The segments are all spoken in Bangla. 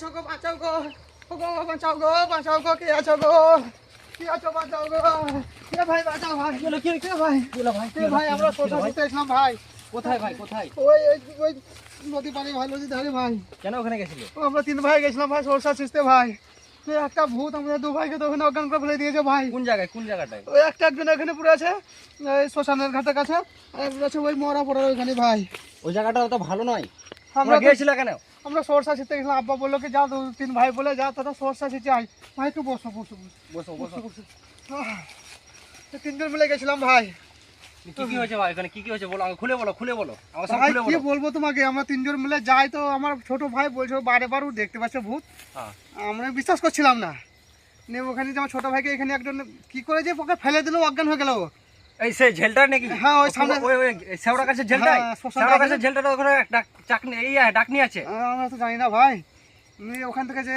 আছো গো বাঁচাও গো, ও গো বাঁচাও গো, বাঁচাও গো, কে আছো গো, কি আছো বাঁচাও গো, কে ভাই বাঁচাও ভাই, বলো কে ভাই, বলো ভাই, কে ভাই, আমরা কোথা থেকে এসলাম ভাই, কোথায় ভাই কোথায়? ওই নদী পানি ভাই, নদী ধারে ভাই। কেন ওখানে গেছিলে? আমরা 3 ভাই গেছিলাম ভাই সরষা ছিঁচতে ভাই। তো একটা ভূত আমাদের 2 ভাইকে তো ওখানে অজ্ঞান করে ফেলে দিয়েছে ভাই। কোন জায়গায় কোন জায়গাটায়? ওই একজন এখানে পড়ে আছে এই শ্মশানের ঘাটের কাছে, আর একজন আছে ওই মরা পড়ে ওইখানে ভাই। ওই জায়গাটা তো ভালো নয়। আমরা গিয়েছিল কেন? আমরা সরষা ছিঁচতে গেছিলাম, আব্বা বললো কি যা 2-3 ভাই বলে যা তোরা সরষা ছিঁচে আয়। ভাই একটু বসো বসো বসো বসো। তো 3 জন মিলে গেছিলাম ভাই। কি কি হয়েছে ভাই ওখানে? কি কি হয়েছে বলো, আমাকে খুলে বলো, খুলে বলো, আমার সব ভাই খুলে কি বলো। বলবো তোমাকে, আমরা 3 জন মিলে যাই তো আমার ছোট ভাই বলছে বারে বার ও দেখতে পাচ্ছে ভূত। হ্যাঁ। আমরা বিশ্বাস করছিলাম না। নিয়ে ওখানে যে আমার ছোট ভাইকে এখানে একজন কি করে যে ওকে ফেলে দিল, অজ্ঞান হয়ে গেল। এই সেই ঝেলটার নাকি? হ্যাঁ, ওই সামনে ওই শেওড়া গাছের ঝেলটাই। হ্যাঁ, শ্মশান শেওড়া গাছের- গাছের ঝেলটার ওখানে চাকনি ডাকনি আছে। আমরা তো জানি না ভাই। নিয়ে ওখান থেকে যে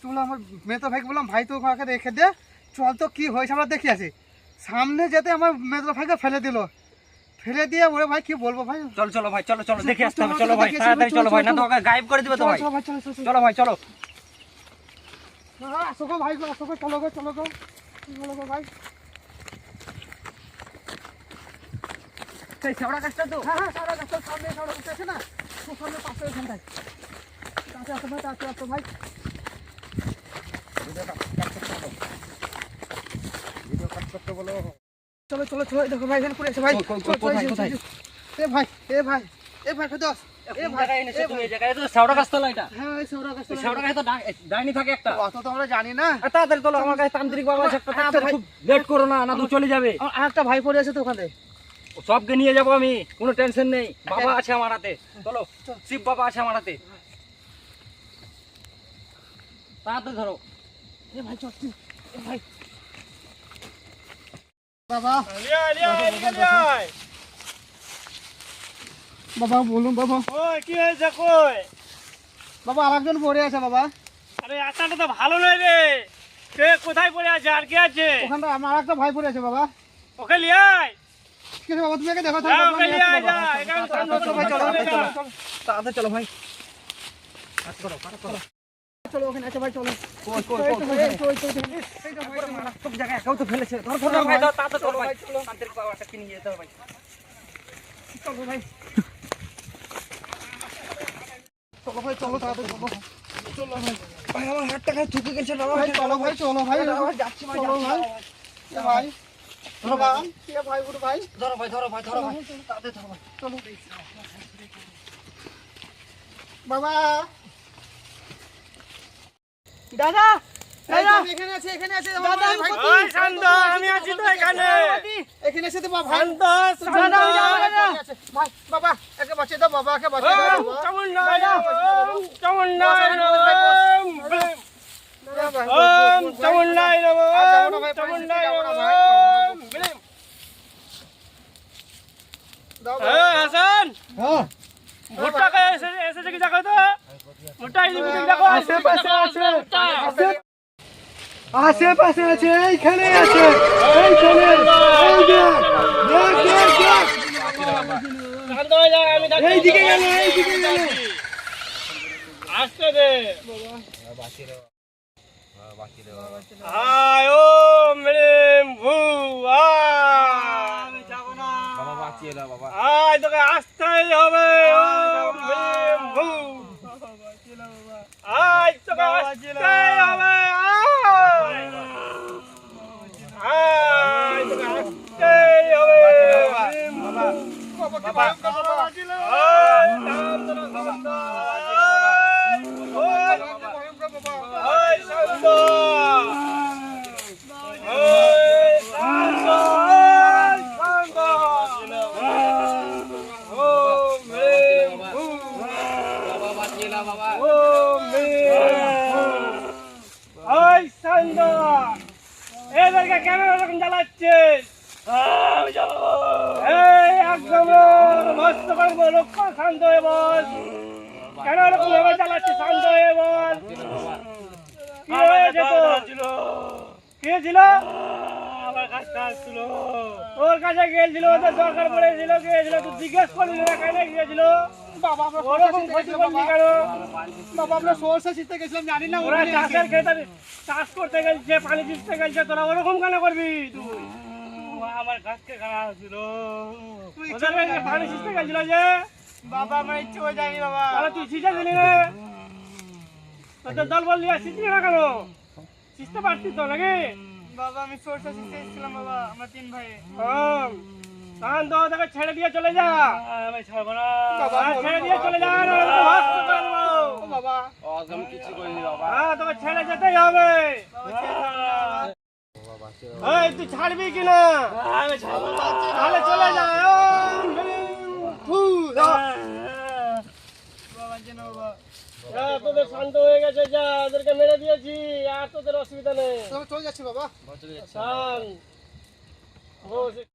বললাম আমার মেতো ভাইকে বললাম ভাই তো ওখানে রেখে দে, চল তো কি হয়েছে আমরা দেখি আছি। সামনে যেতে আমার মেতো ভাইকে ফেলে দিল, ফেলে দিয়ে ওরে ভাই কি বলবো ভাই। চলো চলো ভাই, চলো চলো দেখে আসতে হবে। চলো ভাই তাড়াতাড়ি চলো ভাই, না তো ওকে গায়েব করে দিবে তো ভাই। চলো ভাই, চলো চলো ভাই চলো। আসো গো ভাই, আসো গো, চলো গো, চলো গো, চলো গো ভাই। সেই শেওড়া গাছটা তো? হ্যাঁ হ্যাঁ, সারা গাছটার সামনে সারা গাছ আছে না, খুব সামনে পাশে ওখানটায়। তাতে আসো ভাই, তাতে আসো ভাই। চলো চলো চলো, দেখো ভাই এখানে পড়ে আছে ভাই। কোথায় কোথায়? এ ভাই, এ ভাই, এ ভাই ফেদস, এ কোন ভাই, জায়গায় এনেছো এ তুমি? ভাই। এই জায়গায় তো শেওড়া গাছ তো না এটা। হ্যাঁ ওই সৌরা গাছ। শেওড়া গাছে তো ডাইনি থাকে একটা। অত তো আমরা জানি না। তাড়াতাড়ি চলো, আমার কাছে তান্ত্রিক বাবা আছে একটা, তাড়াতাড়ি খুব লেট করো না, না তো চলে যাবে। আর একটা ভাই পড়ে আছে তো ওখানে। সবকে নিয়ে যাবো আমি, কোনো টেনশন নেই। বাবা আছে আমার হাতে, চলো শিব বাবা আছে আমার হাতে। তাড়াতাড়ি ধরো। এ ভাই চল, এ ভাই বাবা, বাবা বলুন বাবা। ওই কি হয়েছে কই? বাবা আরেকজন পড়ে আছে বাবা। আরে আটাটা তো ভালো নয় রে। কে কোথায় পড়ে আছে আর কে আছে? ওখানে আমার একটা ভাই পড়ে আছে বাবা। ওকে লিয়ে আয়। ঠিক আছে বাবা, তুমি একে দেখো। হ্যাঁ, ওকে নিয়ে আয় যা। এখানে চলো ভাই, চলো তাড়াতাড়ি চলো ভাই। চলো, ওখানে আছে ভাই, চলো। কই কই এই তো ভাই, এই তো, এই তো, এই তো ভাই, সব জায়গায় কেউ তো ফেলেছে। ধরো ধরো ভাই, ধরো, তাড়াতাড়ি চলো ভাই। তান্ত্রিক বাবাটাকে নিয়ে যেতে হবে ভাই। চলো ভাই, চলো ভাই, চলো তাড়াতাড়ি চলো। চলো ভাই, ভাই আমার হাতটা খালি ঠুকে গেছে না ভাই চলো ভাই, চলো ভাই, যাচ্ছি ভাই, চলো ভাই। এ ভাই, ধরো ভাই, এ ভাই, উঠো ভাই। ধরো ভাই, ধরো ভাই, ধরো ভাই, তাড়াতাড়ি ধরো ভাই। চলো বাবা, দাদা, দাদা এখানে আছে, এখানে আছে দাদা। ওই শান্ত, আমি আছি তো এখানে। এখানে এসে তো বাবা, শান্ত, শান্ত। ভাই বাবা একে বাঁচিয়ে দাও, বাবা একে বাঁচিয়ে দাও। ওম চামুন্ডায় নমঃ, চামুন্ডায় নমঃ, ওম চামুন্ডায় নমঃ, চামুন্ডায় নমঃ, বিলিম। এই হাসান, হ্যাঁ ভুট্টাকে এসেছে কি দেখো তো? ভুট্টা এই দিকে দেখো। আশেপাশে আছে, আশেপাশে আছে, এইখানে আছে, এইখানে, এই যে, দেখ দেখ দেখ, শান্ত হয়ে যা, আমি দেখছি। এইদিকে গেল, এইদিকে গেল। আসতে দে। আয় ওম বিলিম ভূ আয়। বাবা বাঁচিয়ে দাও বাবা। আয় তোকে আসতেই হবে। ওম বিলিম ভূ আয় তোকে আসতেই হবে। আয় তোকে আসতেই হবে। বাবাকে ভয়ঙ্কর বাবা। আয় শান্ত না শান্ত। বাবাকে ভয়ঙ্কর বাবা। আয় শান্ত। আয় শান্ত। আয় শান্ত। ওম বিলিম ভূ বাবা বাঁচিয়ে দাও বাবা। ওম বিলিম ভূ আয় শান্ত। এদেরকে কেন এরকম জ্বালাচ্ছিস? আমি জ্বালাবো। এই একদম মস্ত করবো, লক্ষ্য শান্ত হয়ে বল। কেন এরকম ভাবে জ্বালাচ্ছিস? শান্ত হয়ে বল। কি হয়েছে তোর? কে ছিল? আমার কাছে আসছিল। তোর কাছে গিয়েছিল, ওদের দরকার পড়েছিল, গিয়েছিল, তুই জিজ্ঞেস করলি না কেন গিয়েছিল? বাবা আমরা ওরকম ক্ষতি করলি কেন? বাবা আমরা সরষে শীতে গেছিলাম জানি না ওরা চাষের ক্ষেতে চাষ করতে গেছে, পানি দিতে গেছে, তোরা ওরকম কেন করবি তুই? আমার গাছকে খারাপ ছিল, ওদের কাছে পানি সিঁচতে গেছিল যে। বাবা আমার ইচ্ছে হয়ে যায়নি বাবা। তাহলে তুই সিঁচে দিলি না? তোদের দল বললি আর সিঁচলি না কেন? সিঁচতে পারতিস তো নাকি? বাবা আমি সরষে শীতে এসেছিলাম বাবা, আমরা 3 ভাই। তখন তো ওদেরকে ছেড়ে দিয়ে চলে যা। আমি ছাড়বো না। বাবা, ছেড়ে দিয়ে চলে যা, নাহলে তোকে হস্ত করে দেবো। ও বাবা আমি কিছু করিনি বাবা। হ্যাঁ, তোকে ছেড়ে যেতেই হবে। এই, তুই ছাড়বি কিনা? আমি ছাড়বো না। তাহলে চলে যা। বাবা যেন বাবা তোদের শান্ত হয়ে গেছে, যা, ওদেরকে মেরে দিয়েছি, আর তোদের অসুবিধা নেই। চলে যাচ্ছি বাবা। শান্ত। বস।